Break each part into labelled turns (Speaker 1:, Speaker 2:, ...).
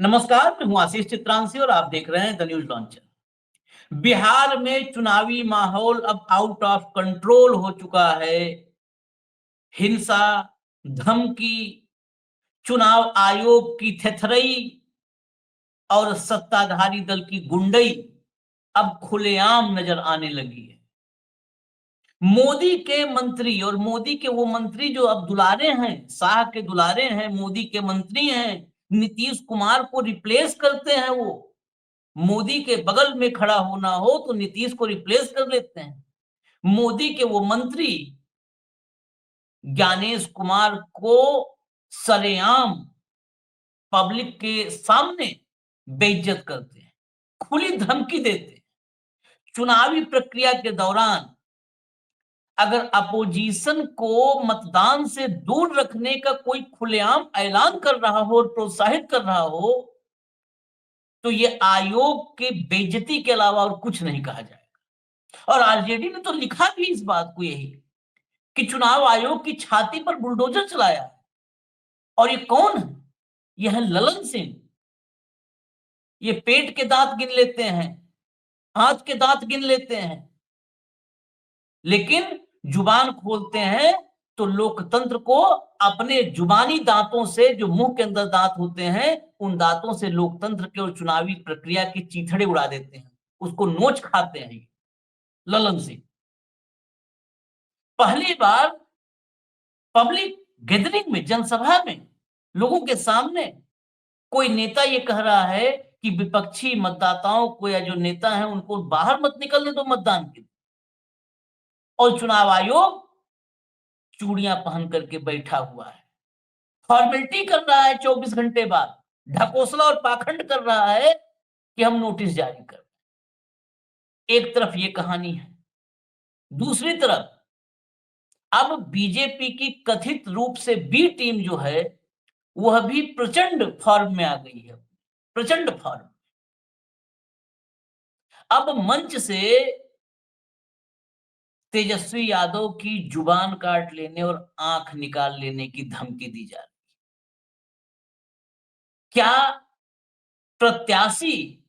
Speaker 1: नमस्कार, मैं हूं आशीष चित्रांशी और आप देख रहे हैं द न्यूज लॉन्चर। बिहार में चुनावी माहौल अब आउट ऑफ कंट्रोल हो चुका है। हिंसा, धमकी, चुनाव आयोग की थेथरई और सत्ताधारी दल की गुंडई अब खुलेआम नजर आने लगी है। मोदी के मंत्री और मोदी के वो मंत्री जो अब दुलारे हैं, शाह के दुलारे हैं, मोदी के मंत्री हैं, नीतीश कुमार को रिप्लेस करते हैं। वो मोदी के बगल में खड़ा होना हो तो नीतीश को रिप्लेस कर लेते हैं। मोदी के वो मंत्री ज्ञानेश कुमार को सरेआम पब्लिक के सामने बेइज्जत करते हैं, खुली धमकी देते हैं। चुनावी प्रक्रिया के दौरान अगर अपोजिशन को मतदान से दूर रखने का कोई खुलेआम ऐलान कर रहा हो और प्रोत्साहित कर रहा हो तो ये आयोग के बेइज्जती के अलावा और कुछ नहीं कहा जाएगा। और आरजेडी ने तो लिखा भी इस बात को यही कि चुनाव आयोग की छाती पर बुलडोजर चलाया। और ये कौन है? ये है ललन सिंह। ये पेट के दांत गिन लेते हैं, हाथ के दांत गिन लेते हैं, लेकिन जुबान खोलते हैं तो लोकतंत्र को अपने जुबानी दांतों से, जो मुंह के अंदर दांत होते हैं, उन दांतों से लोकतंत्र के और चुनावी प्रक्रिया के चीथड़े उड़ा देते हैं, उसको नोच खाते हैं ललन सिंह। पहली बार पब्लिक गैदरिंग में, जनसभा में, लोगों के सामने कोई नेता ये कह रहा है कि विपक्षी मतदाताओं को या जो नेता हैं उनको बाहर मत निकलने दो मतदान के लिए। और चुनाव आयोग चूड़ियां पहन करके बैठा हुआ है, फॉर्मेलिटी कर रहा है। 24 घंटे बाद ढकोसला और पाखंड कर रहा है कि हम नोटिस जारी कर। एक तरफ ये कहानी है, दूसरी तरफ अब बीजेपी की कथित रूप से बी टीम जो है वह भी प्रचंड फॉर्म में आ गई है, प्रचंड फॉर्म। अब मंच से तेजस्वी यादव की जुबान काट लेने और आंख निकाल लेने की धमकी दी जा रही है। क्या प्रत्याशी,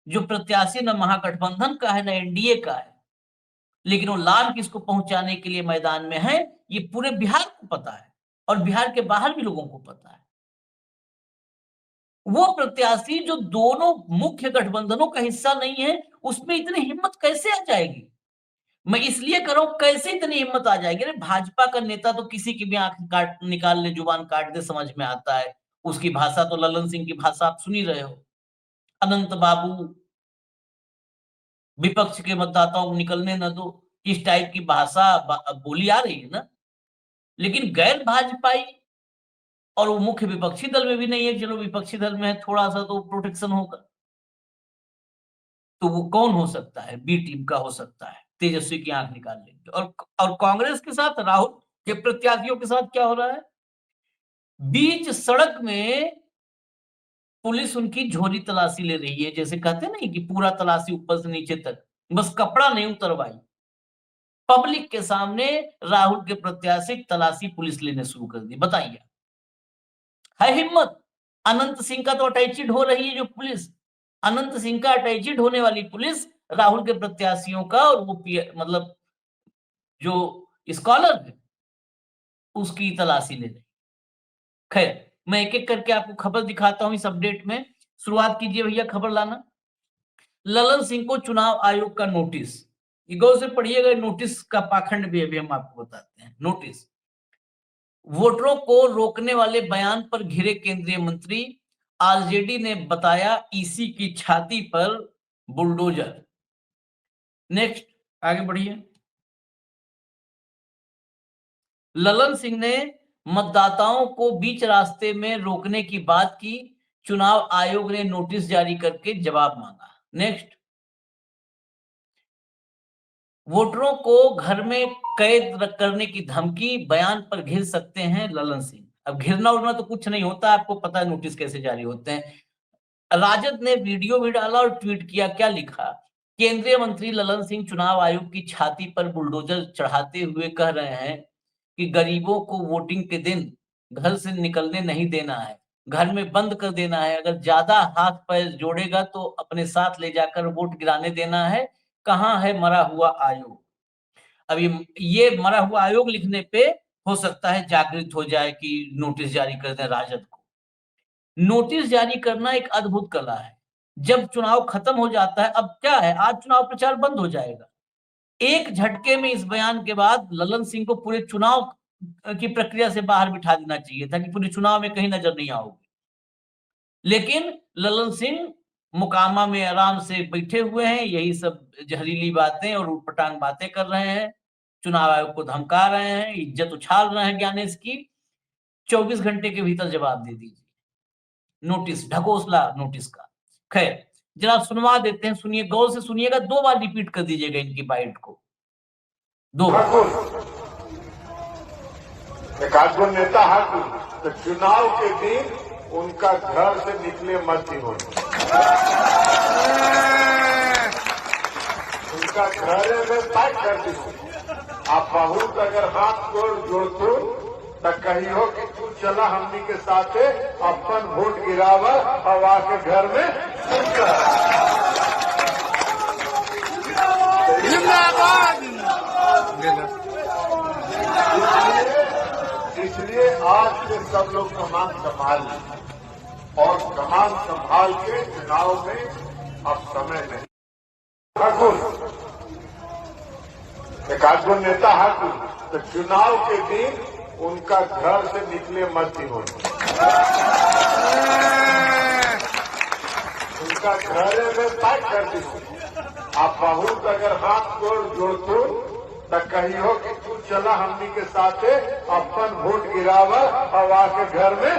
Speaker 1: जो प्रत्याशी न महागठबंधन का है न एनडीए का है, लेकिन वो लाभ किसको पहुंचाने के लिए मैदान में है, ये पूरे बिहार को पता है और बिहार के बाहर भी लोगों को पता है। वो प्रत्याशी जो दोनों मुख्य गठबंधनों का हिस्सा नहीं है, उसमें इतनी हिम्मत कैसे आ जाएगी? मैं इसलिए कर रहा हूं, कैसे इतनी हिम्मत आ जाएगी? अरे भाजपा का नेता तो किसी की भी आंख काट निकाल ले, जुबान काट दे, समझ में आता है। उसकी भाषा तो ललन सिंह की भाषा आप सुन ही रहे हो। अनंत बाबू, विपक्ष के मतदाताओं को निकलने न दो, इस टाइप की भाषा बोली आ रही है ना। लेकिन गैर भाजपाई और वो मुख्य विपक्षी दल में भी नहीं है, चलो विपक्षी दल में है, थोड़ा सा तो प्रोटेक्शन होगा। तो वो कौन हो सकता है? बी टीम का हो सकता है, तेजस्वी की आंख निकाल लेंगे। और कांग्रेस के साथ, राहुल के प्रत्याशियों के साथ क्या हो रहा है? बीच सड़क में पुलिस उनकी झोली तलाशी ले रही है, जैसे कहते नहीं कि पूरा तलाशी ऊपर से नीचे तक, बस कपड़ा नहीं उतरवाई। पब्लिक के सामने राहुल के प्रत्याशी तलाशी पुलिस लेने शुरू कर दी। बताइए, है हिम्मत? अनंत सिंह का तो अटैचिड हो रही है जो पुलिस, अनंत सिंह का अटैचिड होने वाली पुलिस राहुल के प्रत्याशियों का और वो मतलब जो स्कॉलर है उसकी तलाशी ले रही। खैर, मैं एक एक करके आपको खबर दिखाता हूं इस अपडेट में। शुरुआत कीजिए भैया, खबर लाना। ललन सिंह को चुनाव आयोग का नोटिस। गौर से पढ़िएगा, नोटिस का पाखंड भी अभी हम आपको बताते हैं। नोटिस: वोटरों को रोकने वाले बयान पर घिरे केंद्रीय मंत्री, आरजेडी ने बताया ईसी की छाती पर बुलडोजर। नेक्स्ट, आगे बढ़िए। ललन सिंह ने मतदाताओं को बीच रास्ते में रोकने की बात की, चुनाव आयोग ने नोटिस जारी करके जवाब मांगा। नेक्स्ट, वोटरों को घर में कैद करने की धमकी, बयान पर घिर सकते हैं ललन सिंह। अब घिरना उड़ना तो कुछ नहीं होता, आपको पता है नोटिस कैसे जारी होते हैं। राजद ने वीडियो भी डाला और ट्वीट किया। क्या लिखा? केंद्रीय मंत्री ललन सिंह चुनाव आयोग की छाती पर बुलडोजर चढ़ाते हुए कह रहे हैं कि गरीबों को वोटिंग के दिन घर से निकलने नहीं देना है। घर में बंद कर देना है, अगर ज्यादा हाथ पैर जोड़ेगा तो अपने साथ ले जाकर वोट गिराने देना है। कहाँ है मरा हुआ आयोग? अब ये मरा हुआ आयोग लिखने पे हो सकता है जागृत हो जाए कि नोटिस जारी कर दें राजद को। नोटिस जारी करना एक अद्भुत कला है। जब चुनाव खत्म हो जाता है, अब क्या है, आज चुनाव प्रचार बंद हो जाएगा। एक झटके में इस बयान के बाद ललन सिंह को पूरे चुनाव की प्रक्रिया से बाहर बिठा देना चाहिए था कि पूरे चुनाव में कहीं नजर नहीं आओगे। लेकिन ललन सिंह मोकामा में आराम से बैठे हुए हैं, यही सब जहरीली बातें और ऊटपटांग बातें कर रहे हैं, चुनाव आयोग को धमका रहे हैं, इज्जत उछाल रहे हैं ज्ञानेश की। 24 घंटे के भीतर जवाब दे दीजिए। नोटिस, ढकोसला नोटिस का। खैर, जरा सुनवा देते हैं, सुनिए, गौर से सुनिएगा, 2 बार रिपीट कर दीजिएगा इनकी बाइट को, 2 बार।
Speaker 2: एक आदमी नेता है तो चुनाव के दिन उनका घर से निकले मत ही हो, उनका घर में पैक कर दीजिए। आप बहुत अगर हाथ जोड़तो तो कही हो कि तू चला हमनी के साथ अपन वोट गिरावा और आके घर में इसलिए आज से सब लोग कमान संभाल लें और कमान संभाल के चुनाव में अब समय नहीं। एक आदमी नेता है तो चुनाव के दिन उनका घर से निकले मत ही हो, उनका घर में पैक कर दीजिए। आप बहुत अगर हाथ जोड़तो तो कही हो कि तू चला हमनी के साथ अपन वोट गिरावा और आके घर में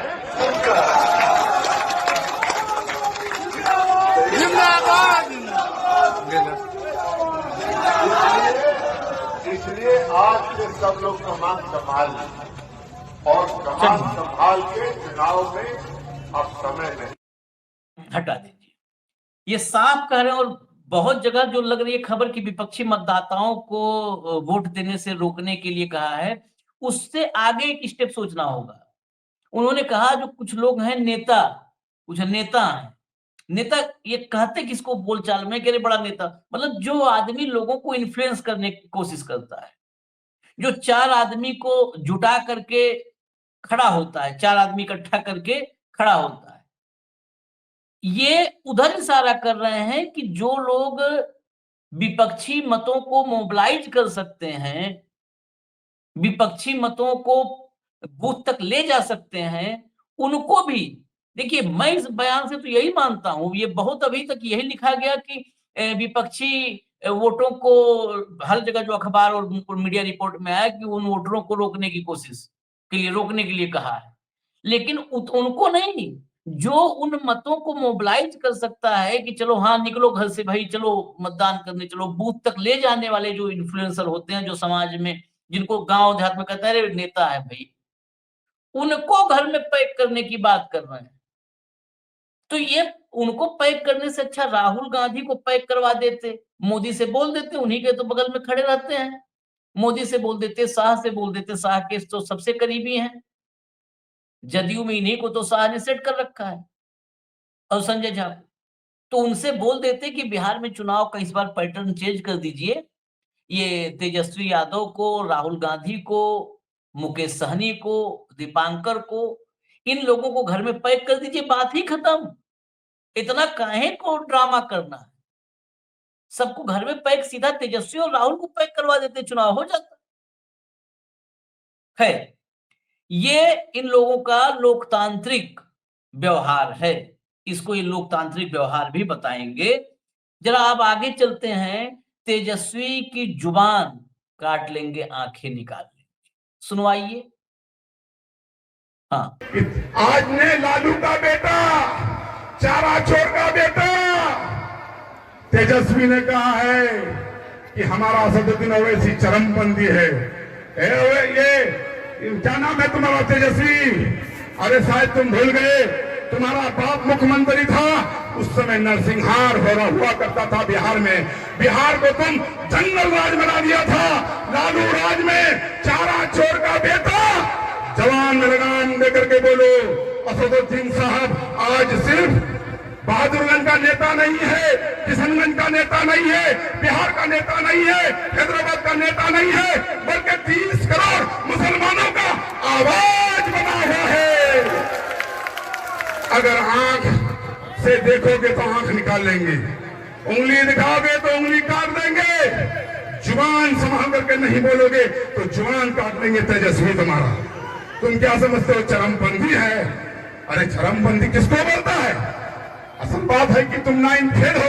Speaker 2: इसलिए आज से सब लोग कमान संभाल लें और कमान संभाल के चुनाव में अब समय नहीं।
Speaker 1: हटा दीजिए, ये साफ कह रहे हैं। और बहुत जगह जो लग रही है खबर की विपक्षी मतदाताओं को वोट देने से रोकने के लिए कहा है, उससे आगे एक स्टेप सोचना होगा। उन्होंने कहा जो कुछ लोग हैं नेता, कुछ नेता हैं, नेता ये कहते किसको बोलचाल में, कह रहे बड़ा नेता, मतलब जो आदमी लोगों को इन्फ्लुएंस करने की कोशिश करता है, जो 4 आदमी को जुटा करके खड़ा होता है, 4 आदमी इकट्ठा करके खड़ा होता है। ये उधर इशारा कर रहे हैं कि जो लोग विपक्षी मतों को मोबिलाइज कर सकते हैं, विपक्षी मतों को बूथ तक ले जा सकते हैं, उनको भी देखिए। मैं इस बयान से तो यही मानता हूं, ये बहुत अभी तक यही लिखा गया कि विपक्षी वोटों को हर जगह जो अखबार और मीडिया रिपोर्ट में आया कि उन वोटरों को रोकने की कोशिश के लिए, रोकने के लिए कहा है, लेकिन उनको नहीं, जो उन मतों को मोबिलाइज कर सकता है कि चलो हाँ निकलो घर से भाई, चलो मतदान करने चलो, बूथ तक ले जाने वाले जो इन्फ्लुएंसर होते हैं, जो समाज में जिनको गांव देहात में कहता है नेता है भाई, उनको घर में पैक करने की बात कर रहे हैं। तो ये उनको पैक करने से अच्छा राहुल गांधी को पैक करवा देते, मोदी से बोल देते, उन्हीं के तो बगल में खड़े रहते हैं, मोदी से बोल देते, शाह से बोल देते, शाह के तो सबसे करीबी हैं, जदयू में इन्हीं को तो शाह ने सेट कर रखा है, और संजय झा, तो उनसे बोल देते कि बिहार में चुनाव का इस बार पैटर्न चेंज कर दीजिए, ये तेजस्वी यादव को, राहुल गांधी को, मुकेश सहनी को, दीपांकर को, इन लोगों को घर में पैक कर दीजिए, बात ही खत्म। इतना काहे को ड्रामा करना है, सबको घर में पैक, सीधा तेजस्वी और राहुल को पैक करवा देते, चुनाव हो जाता है। ये इन लोगों का लोकतांत्रिक व्यवहार है, इसको ये लोकतांत्रिक व्यवहार भी बताएंगे। जरा आप आगे चलते हैं, तेजस्वी की जुबान काट लेंगे, आंखें निकाल लेंगे, सुनवाइए। हाँ,
Speaker 2: आज ने लालू का बेटा, चारा चोर का बेटा तेजस्वी ने कहा है कि हमारा असदुद्दीन ओवैसी चरमपंथी है। ये क्या नाम है तुम्हारा तेजस्वी? अरे शायद तुम भूल गए, तुम्हारा बाप मुख्यमंत्री था, उस समय नरसिंहार हुआ करता था बिहार में। बिहार को तुम जंगल राज बना दिया था, लालू राज में चारा चोर का बेटा। जवान में लगाम देकर के बोलो असदुद्दीन साहब आज सिर्फ बहादुरगंज का नेता नहीं है, किशनगंज का नेता नहीं है, बिहार का नेता नहीं है, हैदराबाद का नेता नहीं है, बल्कि 30 करोड़ मुसलमानों का आवाज बना हुआ है। अगर आंख से देखोगे तो आंख निकाल लेंगे, उंगली दिखाओगे तो उंगली काट देंगे, जुबान संभाल करके नहीं बोलोगे तो जुबान काट लेंगे। तेजस्वी तुम्हारा, तुम क्या समझते हो चरमपंथी है? अरे चरमपंथी किसको बोलता है? असल बात है कि तुम 9 फेल हो,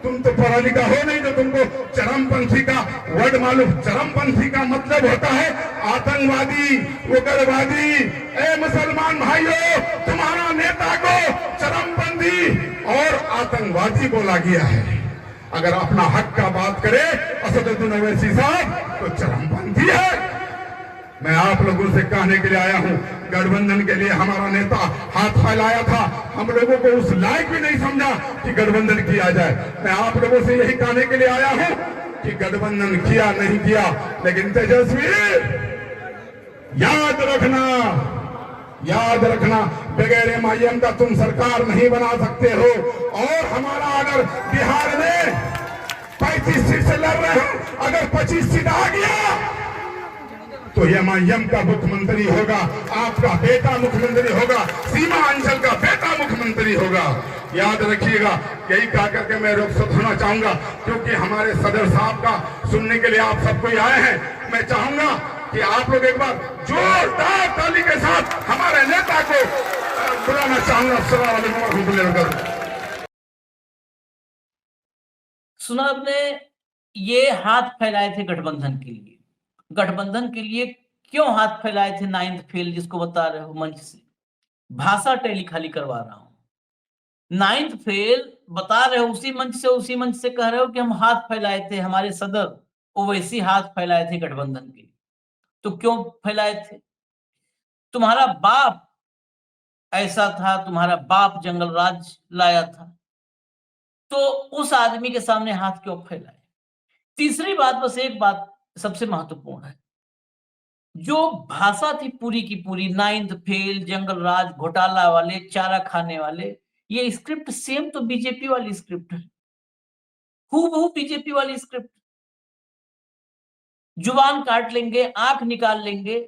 Speaker 2: तुम तो पढ़ा लिखा हो नहीं जो तुमको चरमपंथी का वर्ड मालूम। चरमपंथी का मतलब होता है आतंकवादी, उग्रवादी। ए मुसलमान भाइयों, तुम्हारा नेता को चरमपंथी और आतंकवादी बोला गया है। अगर अपना हक का बात करे असदुद्दीन ओवैसी साहब तो चरमपंथी है। मैं आप लोगों से कहने के लिए आया हूं, गठबंधन के लिए हमारा नेता हाथ फैलाया था, हम लोगों को उस लायक भी नहीं समझा कि गठबंधन किया जाए। मैं आप लोगों से यही कहने के लिए आया हूं कि गठबंधन किया नहीं किया, लेकिन तेजस्वी याद रखना बगैर MIM का तुम सरकार नहीं बना सकते हो। और हमारा अगर बिहार में 35 सीट से लड़ रहे हो, अगर 25 सीट आ गया तो MIM का मुख्यमंत्री होगा, आपका बेटा मुख्यमंत्री होगा, सीमा अंचल का बेटा मुख्यमंत्री होगा। याद रखिएगा। यही कह करके मैं रुखसत होना चाहूंगा, क्योंकि हमारे सदर साहब का सुनने के लिए आप सबको आए हैं। मैं चाहूंगा कि आप लोग एक बार जोरदार ताली के साथ हमारे नेता को बुलाना चाहूंगा। अस्सलाम वालेकुम रहमतुल्लाहि व बरकातहू।
Speaker 1: सुना आपने, ये हाथ फैलाए थे गठबंधन के लिए। गठबंधन के लिए क्यों हाथ फैलाए थे 9th फेल, जिसको बता रहे हो मंच से? भाषा टैली खाली करवा रहा हूं। 9th फेल बता रहे हो उसी मंच से कह रहे हो कि हम हाथ फैलाए थे, हमारे सदर ओवैसी हाथ फैलाए थे गठबंधन के। तो क्यों फैलाए थे? तुम्हारा बाप ऐसा था, तुम्हारा बाप जंगल राज लाया था, तो उस आदमी के सामने हाथ क्यों फैलाए? तीसरी बात, बस एक बात सबसे महत्वपूर्ण है, जो भाषा थी पूरी की पूरी 9th फेल, जंगल राज, घोटाला वाले, चारा खाने वाले, ये स्क्रिप्ट सेम तो बीजेपी वाली स्क्रिप्ट है, हूबहू बीजेपी वाली स्क्रिप्ट। जुबान काट लेंगे, आंख निकाल लेंगे।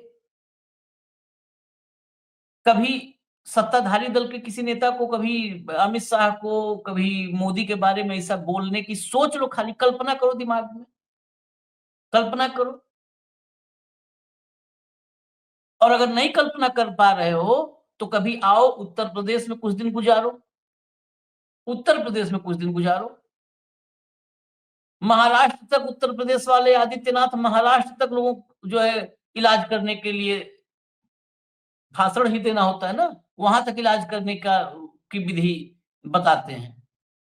Speaker 1: कभी सत्ताधारी दल के किसी नेता को, कभी अमित शाह को, कभी मोदी के बारे में ऐसा बोलने की सोच लो, खाली कल्पना करो दिमाग में, कल्पना करो। और अगर नहीं कल्पना कर पा रहे हो तो कभी आओ उत्तर प्रदेश में कुछ दिन गुजारो, उत्तर प्रदेश में कुछ दिन गुजारो। महाराष्ट्र तक उत्तर प्रदेश वाले, आदित्यनाथ महाराष्ट्र तक लोगों जो है इलाज करने के लिए भाषण ही देना होता है ना, वहां तक इलाज करने का की विधि बताते हैं,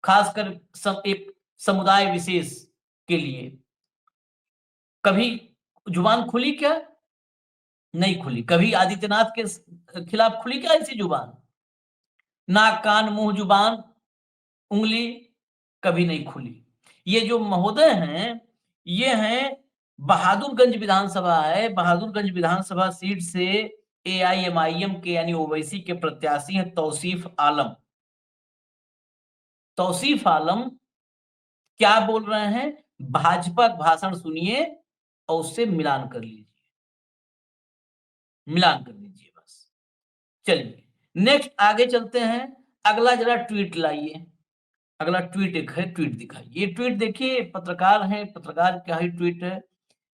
Speaker 1: खासकर एक समुदाय विशेष के लिए। कभी जुबान खुली क्या? नहीं खुली। कभी आदित्यनाथ के खिलाफ खुली क्या ऐसी जुबान? नाक, कान, मुंह, जुबान, उंगली कभी नहीं खुली। ये जो महोदय हैं, ये हैं, बहादुरगंज विधानसभा है, बहादुरगंज विधानसभा सीट से AIMIM के यानी ओवैसी के प्रत्याशी हैं तौसीफ आलम। तौसीफ आलम क्या बोल रहे हैं? भाजपा का भाषण सुनिए और उससे मिलान कर लीजिए, मिलान कर लीजिए बस। चलिए नेक्स्ट आगे चलते हैं। अगला जरा ट्वीट लाइए, अगला ट्वीट एक है, ट्वीट दिखाइए। ये ट्वीट देखिए, पत्रकार है, पत्रकार क्या ही ट्वीट है।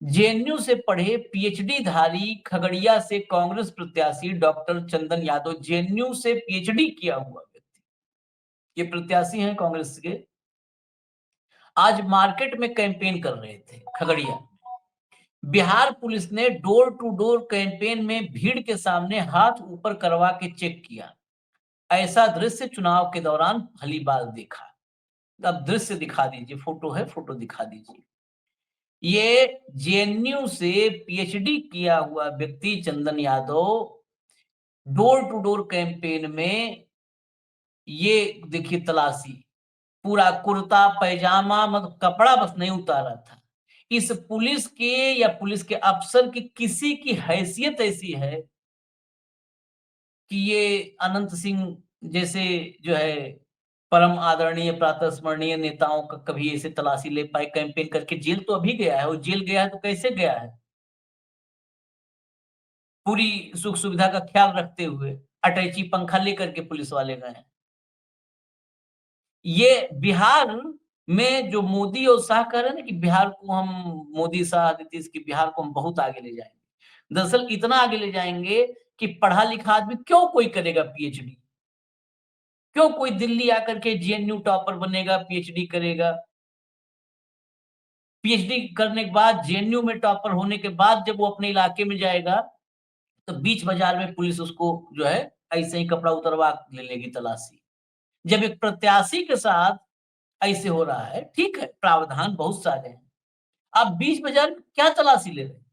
Speaker 1: JNU से पढ़े PhD धारी खगड़िया से कांग्रेस प्रत्याशी डॉक्टर चंदन यादव, JNU से PhD किया हुआ व्यक्ति, ये प्रत्याशी हैं कांग्रेस के, आज मार्केट में कैंपेन कर रहे थे खगड़िया। बिहार पुलिस ने डोर टू डोर कैंपेन में भीड़ के सामने हाथ ऊपर करवा के चेक किया। ऐसा दृश्य चुनाव के दौरान भली बार देखा। अब दृश्य दिखा दीजिए, फोटो है, फोटो दिखा दीजिए। ये JNU से PhD किया हुआ व्यक्ति Chandan Yadav door to door campaign में, ये देखिए तलाशी, पूरा कुर्ता पैजामा, मतलब कपड़ा बस नहीं उतारा था। इस पुलिस के या पुलिस के अफसर की किसी की हैसियत ऐसी है कि ये अनंत सिंह जैसे जो है परम आदरणीय प्रातःस्मरणीय नेताओं का कभी ऐसे तलाशी ले पाए कैंपेन करके। जेल तो अभी गया है, और जेल गया है तो कैसे गया है? पूरी सुख सुविधा का ख्याल रखते हुए अटैची पंखा लेकर के पुलिस वाले गए हैं। ये बिहार में जो मोदी और शाह कह रहे हैं ना कि बिहार को हम, मोदी शाह नीतीश की बिहार को हम बहुत आगे ले जाएंगे। दरअसल इतना आगे ले जाएंगे कि पढ़ा लिखा आदमी क्यों कोई करेगा पीएचडी? क्यों कोई दिल्ली आकर के जेएनयू टॉपर बनेगा, पीएचडी करेगा? पीएचडी करने के बाद जेएनयू में टॉपर होने के बाद जब वो अपने इलाके में जाएगा, तो बीच बाजार में पुलिस उसको जो है ऐसे ही कपड़ा उतरवा ले लेगी तलाशी। जब एक प्रत्याशी के साथ ऐसे हो रहा है, ठीक है, प्रावधान बहुत सारे हैं। आप बीच बाजार में क्या तलाशी ले रहे हैं?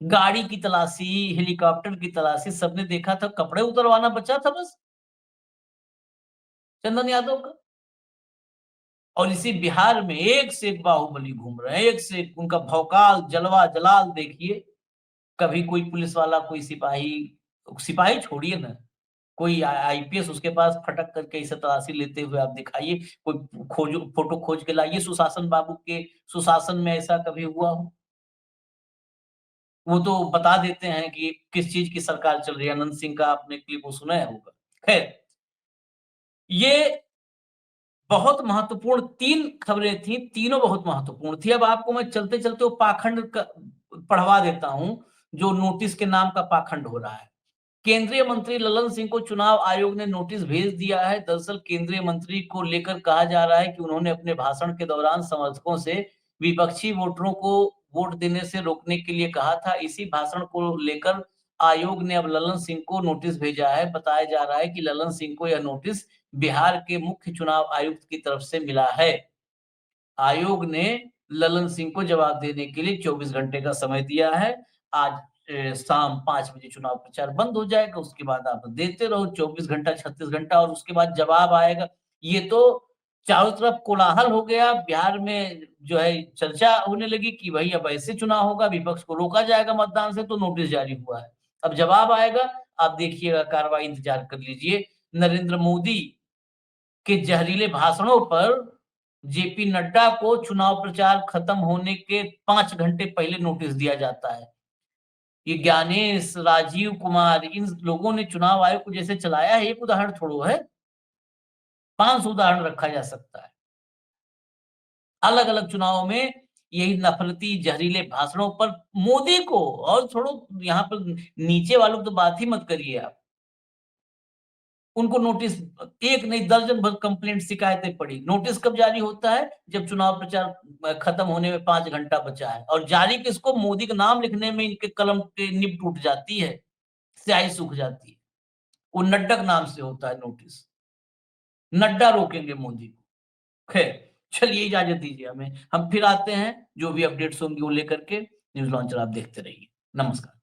Speaker 1: गाड़ी की तलाशी, हेलीकॉप्टर की तलाशी, सबने देखा था, कपड़े उतरवाना बचा था बस चंदन यादव का। और इसी बिहार में एक से एक बाहुबली घूम रहे हैं, एक से एक उनका भौकाल, जलवा, जलाल देखिए। कभी कोई पुलिस वाला, कोई सिपाही, सिपाही छोड़िए ना, कोई आईपीएस उसके पास फटक करके इसे तलाशी लेते हुए आप दिखाइए, कोई खोजो, फोटो खोज के लाइए सुशासन बाबू के सुशासन में ऐसा कभी हुआ हो? वो तो बता देते हैं कि किस चीज की सरकार चल रही है। अनंत सिंह का आपने क्लिप वो सुना होगा। खैर, ये बहुत महत्वपूर्ण 3 खबरें थी, तीनों बहुत महत्वपूर्ण थी। अब आपको मैं चलते-चलते वो पाखंड पढ़वा देता हूँ, जो नोटिस के नाम का पाखंड हो रहा है। केंद्रीय मंत्री ललन सिंह को चुनाव आयोग ने नोटिस भेज दिया है। दरअसल केंद्रीय मंत्री को लेकर कहा जा रहा है कि उन्होंने अपने भाषण के दौरान समर्थकों से विपक्षी वोटरों को वोट देने से रोकने के लिए कहा था। इसी भाषण को लेकर आयोग ने अब ललन सिंह को नोटिस भेजा है। बताया जा रहा है कि ललन सिंह को यह नोटिस बिहार के मुख्य चुनाव आयुक्त की तरफ से मिला है। आयोग ने ललन सिंह को जवाब देने के लिए 24 घंटे का समय दिया है। आज शाम 5 बजे चुनाव प्रचार बंद हो जाएगा, उसके बाद आप देते रहो 24 घंटा, 36 घंटा, और उसके बाद जवाब आएगा। ये तो चारों तरफ कोलाहल हो गया, बिहार में जो है चर्चा होने लगी कि भई अब ऐसे चुनाव होगा, विपक्ष को रोका जाएगा मतदान से, तो नोटिस जारी हुआ है। अब जवाब आएगा, आप देखिएगा, कार्रवाई इंतजार कर लीजिए। नरेंद्र मोदी के जहरीले भाषणों पर जेपी नड्डा को चुनाव प्रचार खत्म होने के 5 घंटे पहले नोटिस दिया जाता है। ये ज्ञानेश, राजीव कुमार, इन लोगों ने चुनाव आयोग को जैसे चलाया है, एक उदाहरण थोड़ो है, 500 उदाहरण रखा जा सकता है। अलग-अलग चुनावों में यही नफरती जहरीले भाषणों पर मोदी को, और छोड़ो यहाँ पर नीचे वालों की तो बात ही मत करिए आप। उनको नोटिस, एक नहीं दर्जन भर कंप्लेंट शिकायतें पड़ी। नोटिस कब जारी होता है? जब चुनाव प्रचार खत्म होने में 5 घंटा बचा है, और जारी किसको? मोदी का नाम लिखने में इनके कलम की निब टूट जाती है, स्याही सूख जाती है। वो नड्डा के नाम से होता है नोटिस। नड्डा रोकेंगे मोदी को। खैर, चलिए इजाजत दीजिए हमें। हम फिर आते हैं, जो भी अपडेट्स होंगी वो लेकर के। न्यूज़ लॉन्चर आप देखते रहिए। नमस्कार।